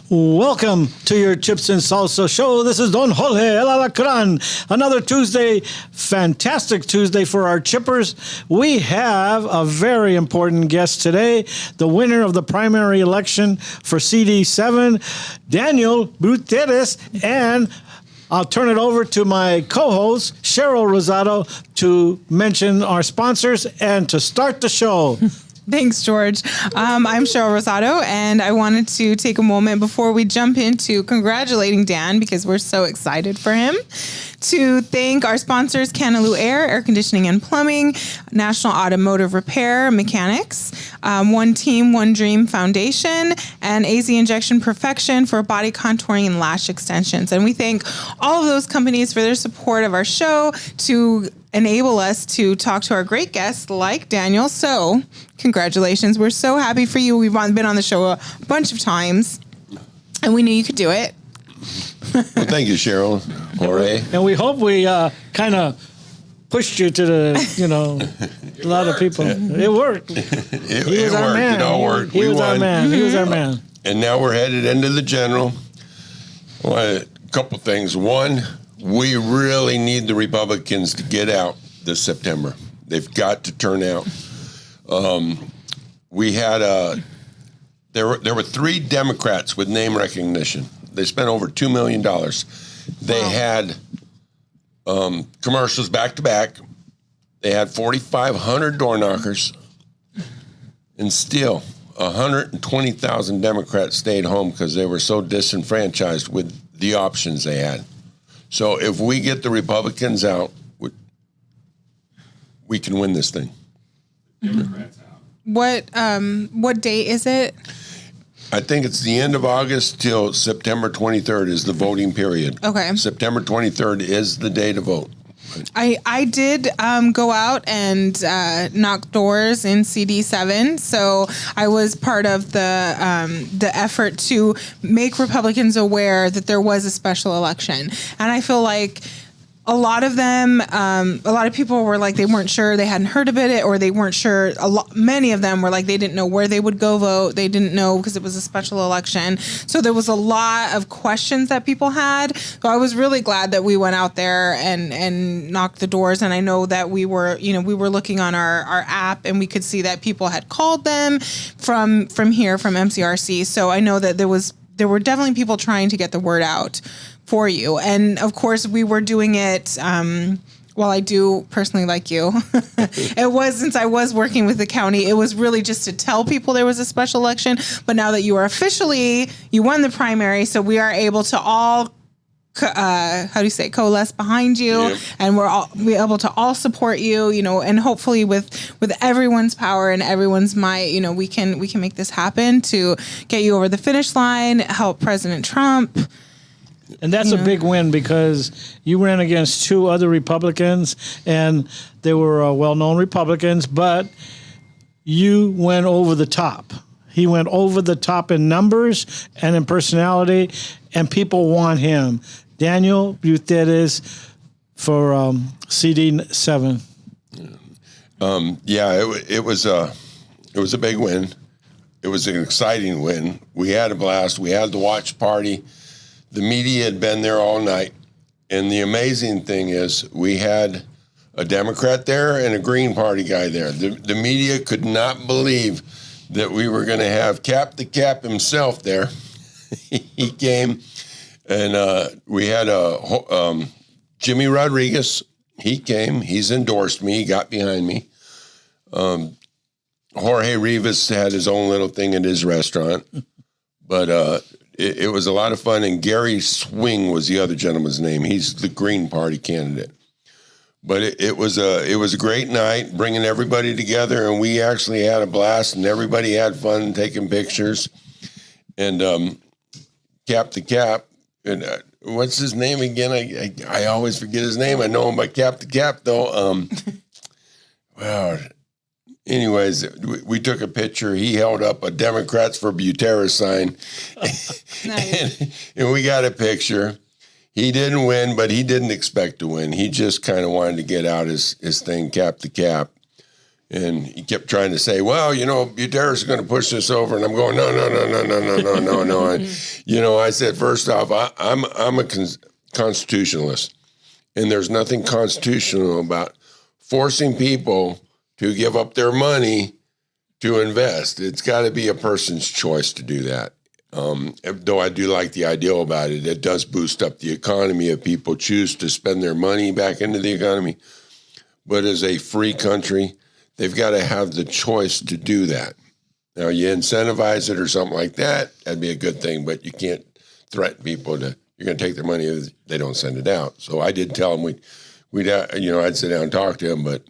Welcome to your Chips and Salsa show. This is Don Jorge El Alacran. Another Tuesday, fantastic Tuesday for our chippers. We have a very important guest today, the winner of the primary election for CD7, Daniel Butierez, and I'll turn it over to my co-host, Cheryl Rosado, to mention our sponsors and to start the show. Thanks, George. I'm Cheryl Rosado, and I wanted to take a moment before we jump into congratulating Dan, because we're so excited for him, to thank our sponsors, Canaloo Air Conditioning and Plumbing, National Automotive Repair Mechanics, One Team, One Dream Foundation, and AZ Injection Perfection for body contouring and lash extensions. And we thank all of those companies for their support of our show to enable us to talk to our great guests like Daniel. So congratulations. We're so happy for you. We've been on the show a bunch of times, and we knew you could do it. Well, thank you, Cheryl. Jorge. And we hope we kind of pushed you to the, a lot of people. It worked. It worked. It all worked. He was our man. He was our man. And now we're headed into the general. Well, a couple things. One, we really need the Republicans to get out this September. They've got to turn out. We had there were 3 Democrats with name recognition. They spent over $2 million. They had commercials back to back. They had 4,500 door knockers, and still 120,000 Democrats stayed home because they were so disenfranchised with the options they had. So if we get the Republicans out, we can win this thing. Democrats out. What date is it? I think it's the end of August till September 23rd is the voting period. Okay. September 23rd is the day to vote. I did go out and knock doors in CD7, so I was part of the effort to make Republicans aware that there was a special election, and I feel like a lot of them, a lot of people were like they weren't sure, they hadn't heard of it, or they weren't sure. Many of them were like they didn't know where they would go vote. They didn't know because it was a special election. So there was a lot of questions that people had. So I was really glad that we went out there and knocked the doors. And I know that we were looking on our app, and we could see that people had called them from here, from MCRC. So I know that there were definitely people trying to get the word out for you. And of course we were doing it, while I do personally like you, it was, since I was working with the county, it was really just to tell people there was a special election. But now that you are you won the primary, so we are able to all, coalesce behind you. Yep. And we're able to all support you, and hopefully with everyone's power and everyone's might, we can make this happen to get you over the finish line, help President Trump. And that's a big win, because you ran against 2 other Republicans, and they were well-known Republicans, but you went over the top. He went over the top in numbers and in personality, and people want him. Daniel Butierez for CD7. It was a big win. It was an exciting win. We had a blast. We had the watch party. The media had been there all night. And the amazing thing is we had a Democrat there and a Green Party guy there. The media could not believe that we were going to have Cap the Cap himself there. He came, and we had Jimmy Rodriguez. He came. He's endorsed me. He got behind me. Jorge Rivas had his own little thing at his restaurant. But it was a lot of fun, and Gary Swing was the other gentleman's name. He's the Green Party candidate. But it was a great night, bringing everybody together, and we actually had a blast, and everybody had fun taking pictures. And Cap the Cap, and what's his name again? I always forget his name. I know him by Cap the Cap, though. Wow. Anyways, we took a picture. He held up a Democrats for Butierez sign. Nice. and we got a picture. He didn't win, but he didn't expect to win. He just kind of wanted to get out his thing, Cap the Cap. And he kept trying to say, well, Butierez is going to push this over. And I'm going, no. I said, first off, I'm a constitutionalist. And there's nothing constitutional about forcing people to give up their money to invest. It's got to be a person's choice to do that. Though I do like the idea about it. It does boost up the economy if people choose to spend their money back into the economy. But as a free country, they've got to have the choice to do that. Now, you incentivize it or something like that, that'd be a good thing, but you can't threaten people you're going to take their money if they don't send it out. So I did tell them I'd sit down and talk to them, but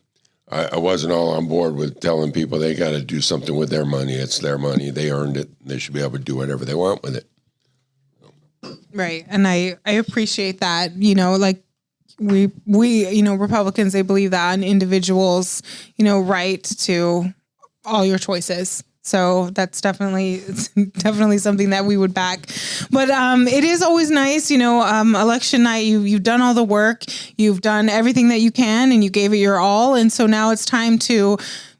I wasn't all on board with telling people they got to do something with their money. It's their money. They earned it. They should be able to do whatever they want with it. Right. And I appreciate that, like we Republicans, they believe that an individual's, right to all your choices. So that's definitely something that we would back. But it is always nice, election night, you've done all the work, you've done everything that you can, and you gave it your all. And so now it's time to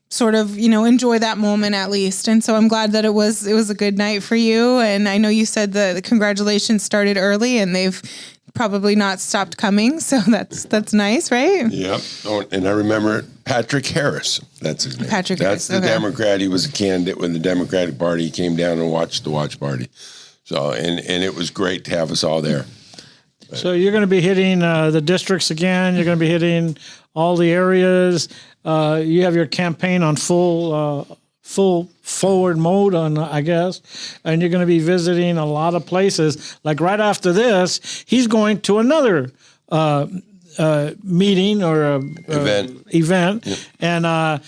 sort of, enjoy that moment at least. And so I'm glad that it was a good night for you. And I know you said the congratulations started early and they've probably not stopped coming. So that's nice, right? Yep. Oh, and I remember Patrick Harris. That's his name. Patrick That's Harris. the Democrat. He was a candidate with the Democratic Party. He came down and watched the watch party. So, and it was great to have us all there. So you're going to be hitting the districts again. You're going to be hitting all the areas. You have your campaign on full forward mode on, I guess, and you're going to be visiting a lot of places. Like right after this, he's going to another meeting or event, Yep. and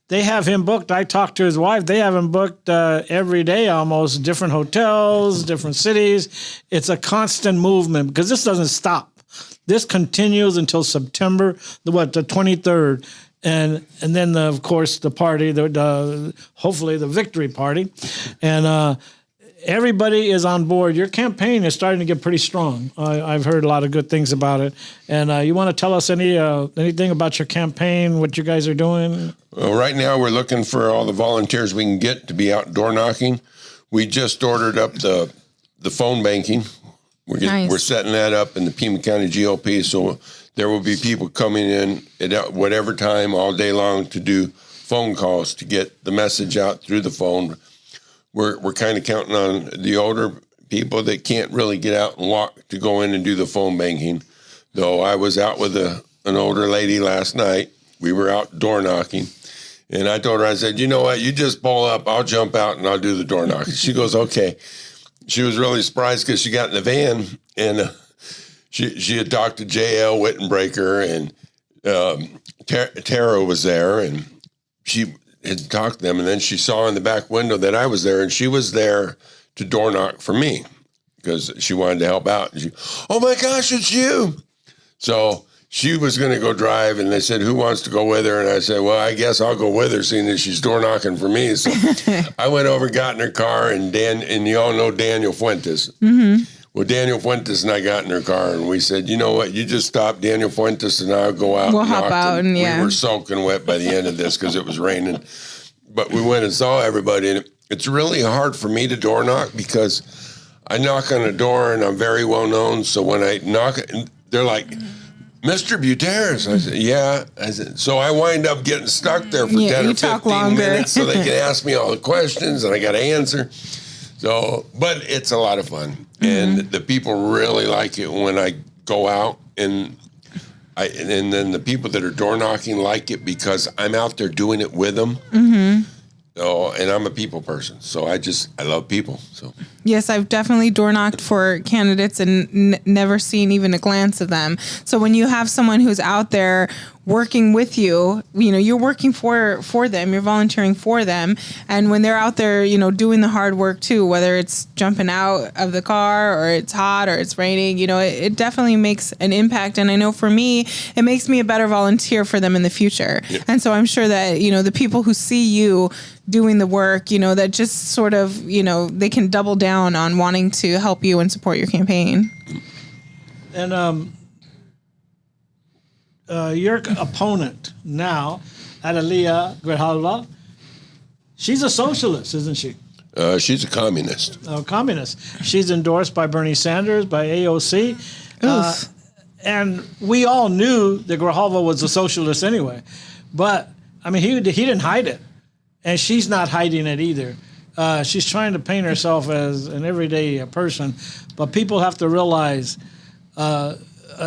they have him booked. I talked to his wife. They have him booked every day, almost different hotels, different cities. It's a constant movement because this doesn't stop. This continues until September the 23rd. And then, of course, the party, hopefully the victory party. And everybody is on board. Your campaign is starting to get pretty strong. I've heard a lot of good things about it. And you want to tell us anything about your campaign, what you guys are doing? Well, right now we're looking for all the volunteers we can get to be out door knocking. We just ordered up the phone banking. We're setting that up in the Pima County GOP, so there will be people coming in at whatever time all day long to do phone calls to get the message out through the phone. We're kind of counting on the older people that can't really get out and walk to go in and do the phone banking. Though I was out with an older lady last night. We were out door knocking. And I told her, I said, you know what, you just pull up, I'll jump out and I'll do the door knocking. She goes, okay. She was really surprised because she got in the van and she had talked to J.L. Wittenbreaker and Tara was there and she had talked to them. And then she saw in the back window that I was there and she was there to door knock for me because she wanted to help out. And oh my gosh, it's you. So she was going to go drive, and they said, who wants to go with her? And I said, well, I guess I'll go with her, seeing that she's door knocking for me. So I went over, got in her car, and you all know Daniel Fuentes. Mm-hmm. Well, Daniel Fuentes and I got in her car, and we said, you know what, you just stop Daniel Fuentes, and I'll go out. We'll hop out, and we were soaking wet by the end of this because it was raining. But we went and saw everybody, and it's really hard for me to door knock because I knock on a door, and I'm very well known. So when I knock, they're like, Mr. Butierez. I said, yeah. I said, so I wind up getting stuck there for 10 or 15 minutes so they can ask me all the questions and I got to answer. So, but it's a lot of fun. Mm-hmm. And the people really like it when I go out and then the people that are door knocking like it because I'm out there doing it with them. Mm-hmm. So, and I'm a people person, so I love people. So yes, I've definitely door knocked for candidates and never seen even a glance of them. So when you have someone who's out there working with you, you're working for them, you're volunteering for them, and when they're out there, doing the hard work too, whether it's jumping out of the car or it's hot or it's raining, it definitely makes an impact. And I know for me, it makes me a better volunteer for them in the future. Yep. And so I'm sure that the people who see you doing the work, that just sort of, they can double down on wanting to help you and support your campaign. And your opponent now, Adelia Grijalva. She's a socialist, isn't she? She's a communist. A communist. She's endorsed by Bernie Sanders, by AOC. And we all knew that Grijalva was a socialist anyway. But, I mean, he didn't hide it. And she's not hiding it either. She's trying to paint herself as an everyday person. But people have to realize a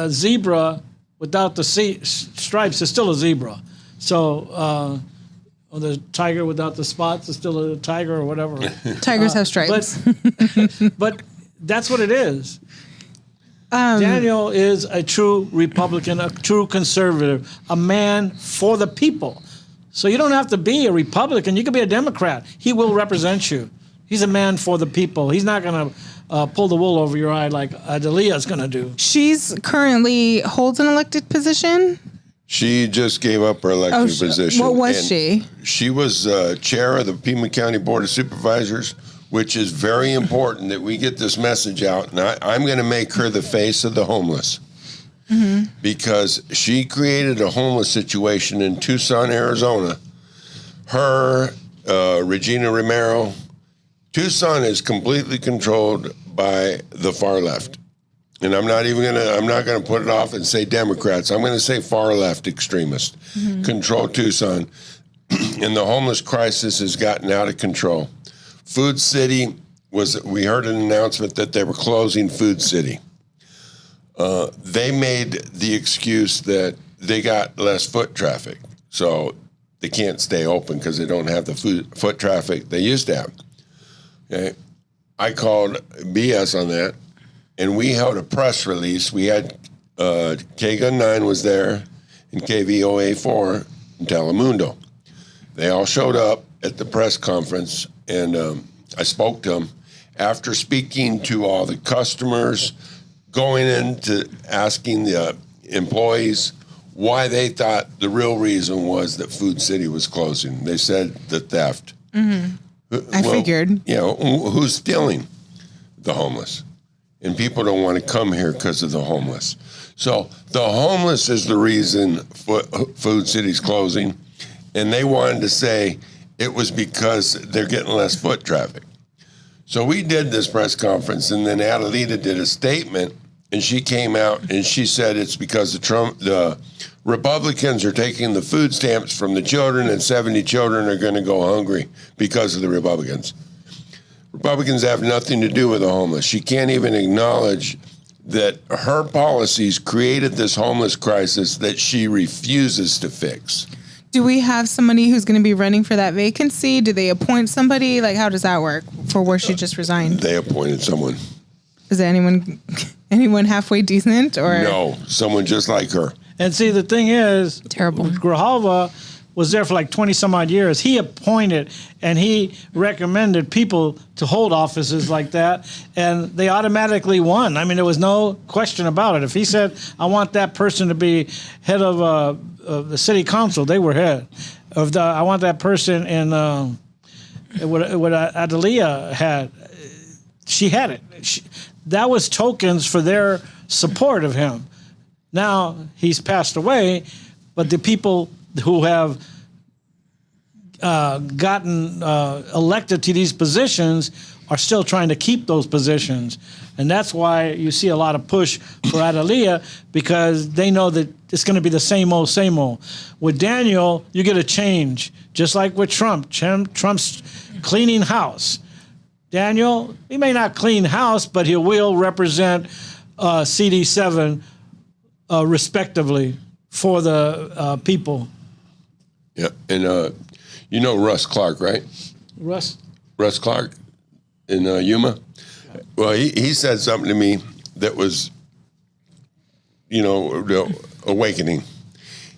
zebra without the stripes is still a zebra. So the tiger without the spots is still a tiger or whatever. Tigers have stripes. But that's what it is. Daniel is a true Republican, a true conservative, a man for the people. So you don't have to be a Republican. You could be a Democrat. He will represent you. He's a man for the people. He's not going to pull the wool over your eye like Adelia is going to do. She's currently holds an elected position. She just gave up her elected position. What was she? She was chair of the Pima County Board of Supervisors, which is very important that we get this message out. And I'm going to make her the face of the homeless. Because she created a homeless situation in Tucson, Arizona. Her, Regina Romero, Tucson is completely controlled by the far left. And I'm not gonna put it off and say Democrats. I'm gonna say far left extremists control Tucson. And the homeless crisis has gotten out of control. Food City we heard an announcement that they were closing Food City. They made the excuse that they got less foot traffic, so they can't stay open because they don't have the foot traffic they used to have. Okay. I called BS on that, and we held a press release. We had KGUN 9 was there, and KVOA 4 in Telemundo. They all showed up at the press conference, and I spoke to them. After speaking to all the customers, going into asking the employees why they thought the real reason was that Food City was closing. They said the theft. I figured. You know, who's stealing? The homeless. And people don't want to come here because of the homeless. So the homeless is the reason Food City's closing. And they wanted to say it was because they're getting less foot traffic. So we did this press conference, and then Adelita did a statement, and she came out and she said it's because the Republicans are taking the food stamps from the children, and 70 children are going to go hungry because of the Republicans. Republicans have nothing to do with the homeless. She can't even acknowledge that her policies created this homeless crisis that she refuses to fix. Do we have somebody who's going to be running for that vacancy? Do they appoint somebody? Like, how does that work for where she just resigned? They appointed someone. Is there anyone halfway decent, or no? Someone just like her. And see, the thing is, terrible. Grijalva was there for like 20 some odd years. He appointed and he recommended people to hold offices like that, and they automatically won. I mean, there was no question about it. If he said, I want that person to be head of the city council, they were head. I want that person in what Adelia had. She had it. That was tokens for their support of him. Now he's passed away, but the people who have gotten elected to these positions are still trying to keep those positions. And that's why you see a lot of push for Adelia, because they know that it's going to be the same old, same old. With Daniel, you get a change, just like with Trump. Trump's cleaning house. Daniel, he may not clean house, but he will represent CD7 respectively for the people. Yeah, and you know Russ Clark, right? Russ Clark in Yuma. Well, he said something to me that was, awakening.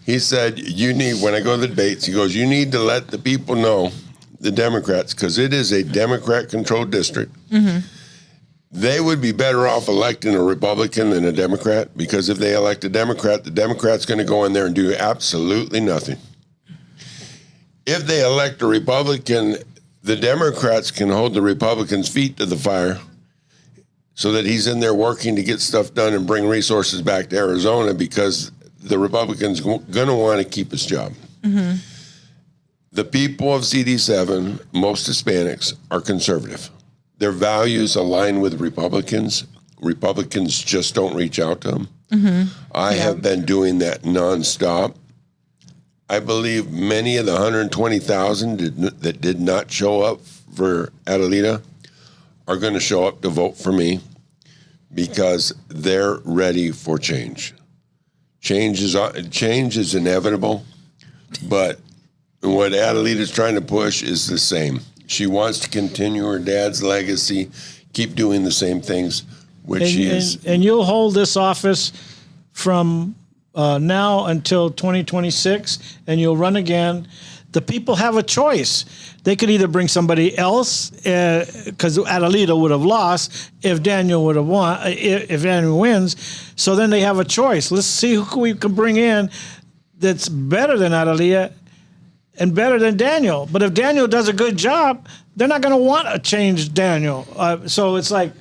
He said, when I go to the debates, he goes, you need to let the people know, the Democrats, because it is a Democrat-controlled district. Mm-hmm. They would be better off electing a Republican than a Democrat, because if they elect a Democrat, the Democrat's going to go in there and do absolutely nothing. If they elect a Republican, the Democrats can hold the Republicans' feet to the fire so that he's in there working to get stuff done and bring resources back to Arizona, because the Republican's going to want to keep his job. Mm-hmm. The people of CD7, most Hispanics, are conservative. Their values align with Republicans. Republicans just don't reach out to them. I have been doing that nonstop. I believe many of the 120,000 that did not show up for Adelita are going to show up to vote for me because they're ready for change. Change is inevitable, but what Adelita's trying to push is the same. She wants to continue her dad's legacy, keep doing the same things, which and you'll hold this office from now until 2026, and you'll run again. The people have a choice. They could either bring somebody else, because Adelita would have lost if Daniel would have won. If Daniel wins, so then they have a choice. Let's see who we can bring in that's better than Adelita and better than Daniel. But if Daniel does a good job, they're not going to want to change Daniel. So it's like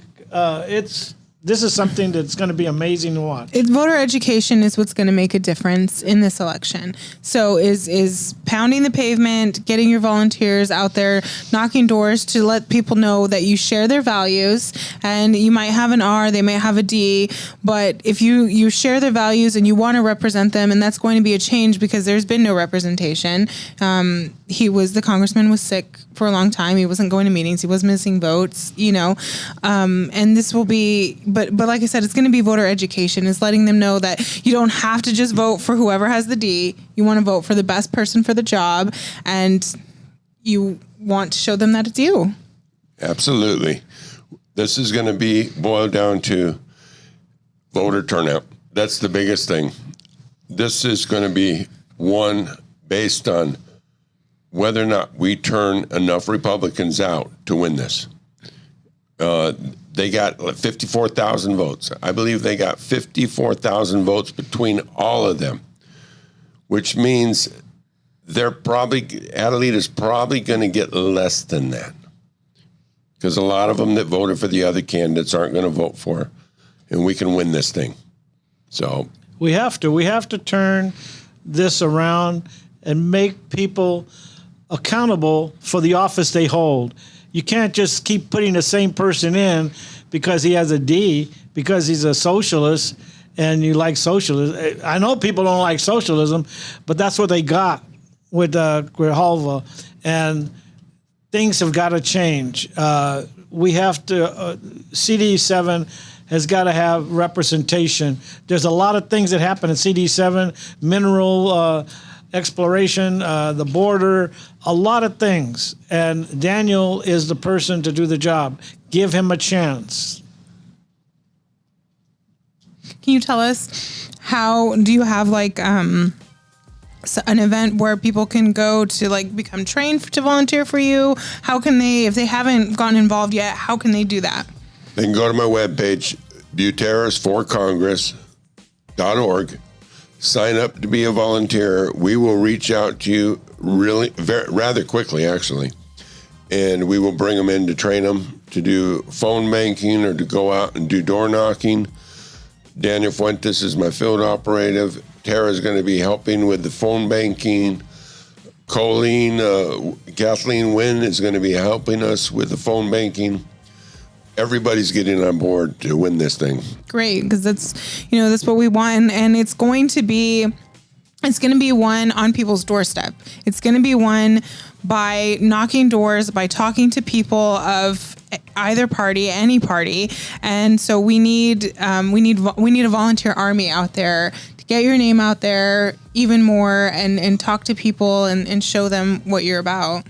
this is something that's going to be amazing to watch. Voter education is what's going to make a difference in this election. So is pounding the pavement, getting your volunteers out there, knocking doors to let people know that you share their values. And you might have an R, they might have a D, but if you share their values and you want to represent them, and that's going to be a change because there's been no representation. The congressman was sick for a long time. He wasn't going to meetings. He was missing votes, and this will be, but like I said, it's going to be voter education. Is letting them know that you don't have to just vote for whoever has the D. You want to vote for the best person for the job, and you want to show them that it's you. Absolutely. This is going to be boiled down to voter turnout. That's the biggest thing. This is going to be one based on whether or not we turn enough Republicans out to win this. They got 54,000 votes. I believe they got 54,000 votes between all of them, which means Adelita's probably going to get less than that because a lot of them that voted for the other candidates aren't going to vote for her, and we can win this thing. So we have to turn this around and make people accountable for the office they hold. You can't just keep putting the same person in because he has a D, because he's a socialist and you like socialism. I know people don't like socialism, but that's what they got with Grijalva, and things have got to change. We have to, CD7 has got to have representation. There's a lot of things that happen in CD7, mineral exploration, the border, a lot of things. And Daniel is the person to do the job. Give him a chance. Can you tell us do you have an event where people can go to become trained to volunteer for you? How can they, if they haven't gotten involved yet, how can they do that? They can go to my webpage, butierezforcongress.org. Sign up to be a volunteer. We will reach out to you rather quickly, actually, and we will bring them in to train them to do phone banking or to go out and do door knocking. Daniel Fuentes is my field operative. Tara is going to be helping with the phone banking. Kathleen Wynn is going to be helping us with the phone banking. Everybody's getting on board to win this thing. Great, because that's what we want, and it's going to be one on people's doorstep. It's going to be one by knocking doors, by talking to people of either party, any party, and so we need a volunteer army out there to get your name out there even more and talk to people and show them what you're about.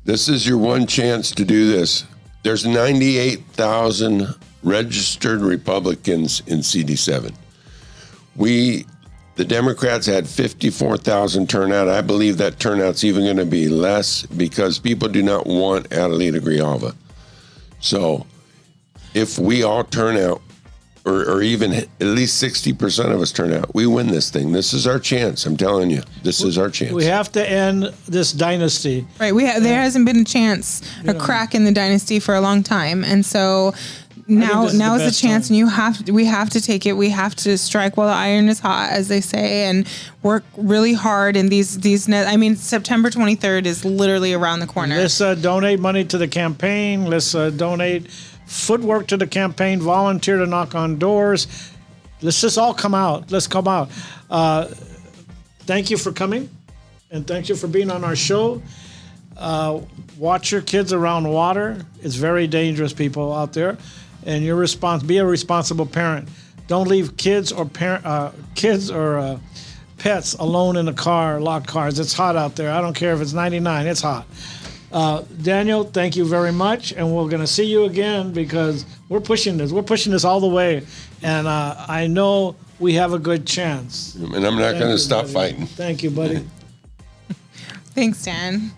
This is your one chance to do this. There's 98,000 registered Republicans in CD7. The Democrats had 54,000 turnout. I believe that turnout's even going to be less because people do not want Adelita Grijalva. So if we all turn out, or even at least 60% of us turn out, we win this thing. This is our chance. I'm telling you, this is our chance. We have to end this dynasty. Right. There hasn't been a chance, a crack in the dynasty for a long time. And so now this is the is the best chance, time. and we have to take it. We have to strike while the iron is hot, as they say, and work really hard in these. I mean, September 23rd is literally around the corner. Let's donate money to the campaign. Let's donate footwork to the campaign. Volunteer to knock on doors. Let's just all come out. Let's come out. Thank you for coming, and thank you for being on our show. Watch your kids around water. It's very dangerous, people out there, and be a responsible parent. Don't leave kids or pets alone in the car, locked cars. It's hot out there. I don't care if it's 99. It's hot. Daniel, thank you very much, and we're going to see you again because we're pushing this. We're pushing this all the way, and I know we have a good chance. And I'm not going to stop buddy. fighting. Thank you, buddy. Thanks, Dan.